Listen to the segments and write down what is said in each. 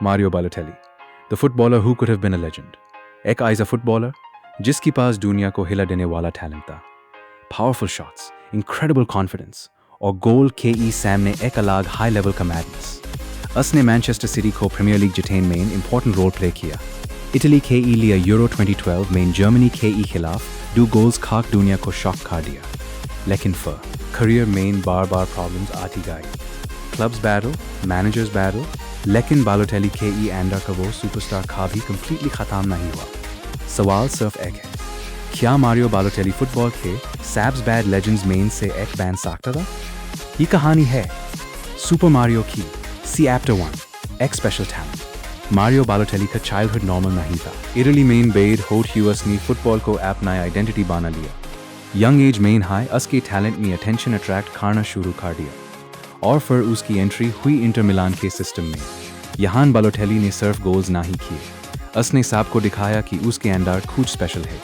Mario Balotelli, the footballer who could have been a legend. एक ऐसा footballer जिसके पास दुनिया को हिला देने वाला टैलेंट था. Powerful shots, incredible confidence, और गोल के सामने एक अलग हाई लेवल का मैडनेस. उसने मैनचेस्टर सिटी को प्रीमियर लीग जिताने में इंपॉर्टेंट रोल प्ले किया. इटली के लिया यूरो 2012 में जर्मनी के खिलाफ 2 गोल्स खाक दुनिया को शॉक खा दिया. लेकिन फिर करियर में बार प्रॉब्लम्स आती गई. क्लब्स बैटल, मैनेजर्स बैटल, लेकिन बालोटेली के एंडर का वो सुपरस्टार का भी कंप्लीटली ख़त्म नहीं हुआ. सवाल सिर्फ एक है, क्या मारियो बालोटेली फुटबॉल के सैब्स बैड लेजेंड्स में से एक बन सकता था? ये कहानी है सुपर मारियो की. सी एप्टर 1, एक स्पेशल टैलेंट. मारियो बालोटेली का चाइल्डहुड नॉर्मल नहीं था. इटली में बेड होट ह्यूअस ने फुटबॉल को अपना आइडेंटिटी बना लिया. यंग एज में हाई उसके टैलेंट में अटेंशन अट्रैक्ट करना शुरू कर दिया. और फिर उसकी एंट्री हुई इंटर मिलान के सिस्टम में. यहाँ बालोटेली ने सिर्फ गोल्स नहीं किए, उसने सबको दिखाया कि उसके अंदर कुछ स्पेशल है.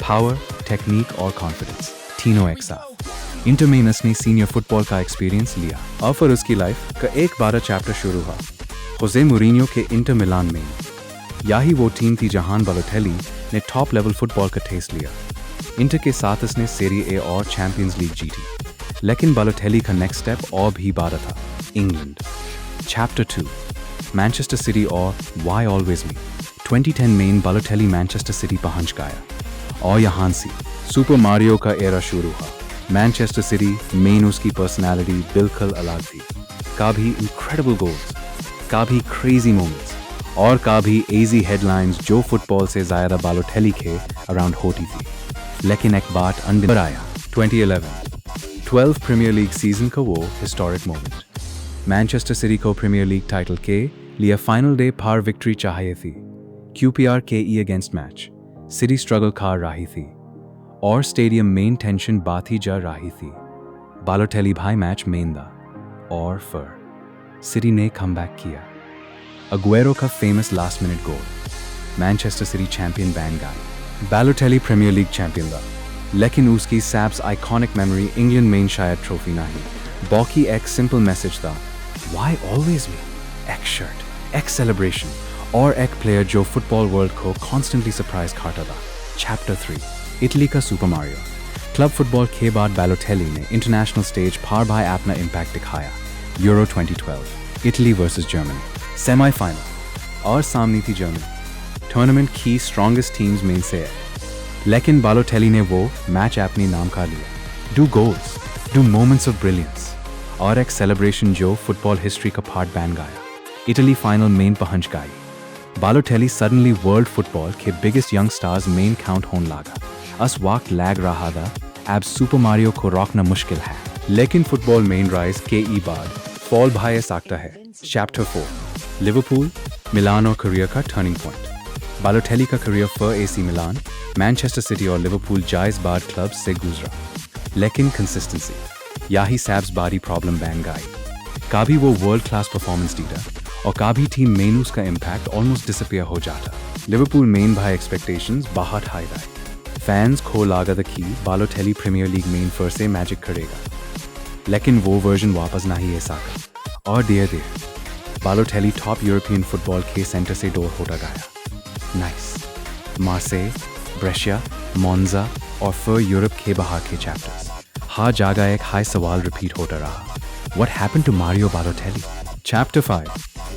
पावर, टेक्निक और कॉन्फिडेंस तीनों एक साथ. इंटर में उसने सीनियर फुटबॉल का एक्सपीरियंस लिया और फिर उसकी लाइफ का एक बड़ा चैप्टर शुरू हुआ होसे मूरिन्यो के इंटर मिलान में. यही वो टीम थी जहां बालोटेली ने टॉप लेवल फुटबॉल का टेस्ट लिया. इंटर के साथ उसने सीरी ए और चैंपियंस लीग जीती. लेकिन बालोटेली का नेक्स्ट स्टेप और भी बड़ा था, इंग्लैंड. चैप्टर 2, मैनचेस्टर सिटी और वाई ऑलवेज मी. 2010 में बालोटेली मैनचेस्टर सिटी पहुंच गया और यहाँ से सुपर मारियो का एरा शुरू हुआ. मैनचेस्टर सिटी में उसकी पर्सनालिटी बिल्कुल अलग थी. कभी इनक्रेडिबल गोल्स, कभी क्रेजी मोमेंट्स और कभी इजी हेडलाइंस जो फुटबॉल से ज़्यादा बालोटेली के अराउंड होती थी. लेकिन एक बात अंदर आया. 2011-12 प्रीमियर लीग सीजन का वो हिस्टोरिक मोमेंट. मैनचेस्टर सिटी को प्रीमियर लीग टाइटल के लिए फाइनल डे पर विक्ट्री चाहिए थी. QPR के अगेंस्ट मैच सिटी स्ट्रगल कर रही थी और स्टेडियम में टेंशन बाती जा रही थी. बालोटेली भाई मैच में था और फिर सिटी ने कमबैक किया. अगुएरो का फेमस लास्ट मिनट गोल. मैनचेस्टर सिटी चैंपियन बन गई. बालोटेली प्रीमियर लीग चैंपियन था, लेकिन उसकी सबसे आइकॉनिक मेमोरी इंग्लैंड में शायद ट्रॉफी नहीं, बाकी एक सिंपल मैसेज था, व्हाई ऑलवेज मी. एक शर्ट, एक सेलिब्रेशन और एक प्लेयर जो फुटबॉल वर्ल्ड को कॉन्स्टेंटली सरप्राइज करता था. चैप्टर 3, इटली का सुपर मारियो. क्लब फुटबॉल के बाद बालोटेली ने इंटरनेशनल स्टेज पर भाई अपना इम्पैक्ट दिखाया. Euro 2012, Italy versus Germany semifinal और सामने थी जर्मनी, टूर्नामेंट की स्ट्रॉन्गेस्ट टीम्स में से है. लेकिन बालोटेली ने वो मैच अपने नाम का लिया. 2 गोल्स, 2 मोमेंट्स ऑफ ब्रिलियंस और एक सेलिब्रेशन जो फुटबॉल हिस्ट्री का पार्ट बन गया. इटली फाइनल में पहुंच गई. बालोटेली सडनली वर्ल्ड फुटबॉल के बिगेस्ट यंग स्टार्स में काउंट होने लगा. उस वक्त लग रहा था अब सुपर मारियो को रोकना मुश्किल है. लेकिन फुटबॉल मेन राइज के बाद फॉल भाई सकता है. चैप्टर 4, लिवरपूल, मिलान और करियर का टर्निंग पॉइंट. बालोटेली का career for AC Milan, Manchester city और लिवरपूल जायज बाद क्लब से गुजरा. लेकिन कंसिस्टेंसी यही सबसे बड़ी प्रॉब्लम बन गई. कभी वो वर्ल्ड क्लास परफॉर्मेंस देता और कभी टीम में उसका इम्पैक्ट ऑलमोस्ट डिसअपियर हो जाता. लिवरपूल मेन भाई एक्सपेक्टेशंस बहुत हाई रहे. फैंस को लगा था कि बालोटेली प्रीमियर लीग में फिर से मैजिक करेगा, लेकिन वो वर्जन वापस नहीं आ सका और धीरे धीरे बालोटेली टॉप यूरोपियन फुटबॉल के सेंटर से दूर होता गया. नाइस, मार्सेई, ब्रेशिया, मोन्जा और फिर यूरोप के बाहर के चैप्टर्स. हर जगह एक हाई सवाल रिपीट होता रहा, what happened to Mario Balotelli. Chapter 5,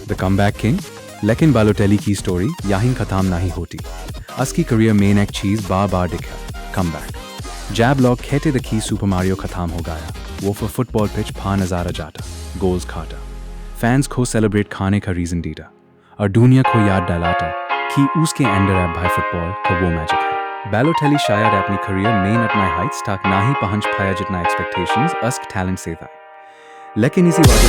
the comeback king. लेकिन बालोटेली की स्टोरी यहीं खत्म नहीं होती. उसकी करियर में एक चीज़ बार बार दिखा, कमबैक. जब लोग कहते थे कि सुपर मारियो खत्म हो गया, वो फिर फुटबॉल पिच पर नज़ारा जाता, गोल्स खाता, फैंस को सेलिब्रेट खाने का रीज़न देता और दुनिया को याद दिलाता कि उसके अंदर अब भाई फुटबॉल का वो मैजिक है. बालोटेली शायद अपनी करियर में अपना हाइट्स तक ना ही पहुंच पाया जितना एक्सपेक्टेशंस उसके टैलेंट से था. लेकिन इसी वजह से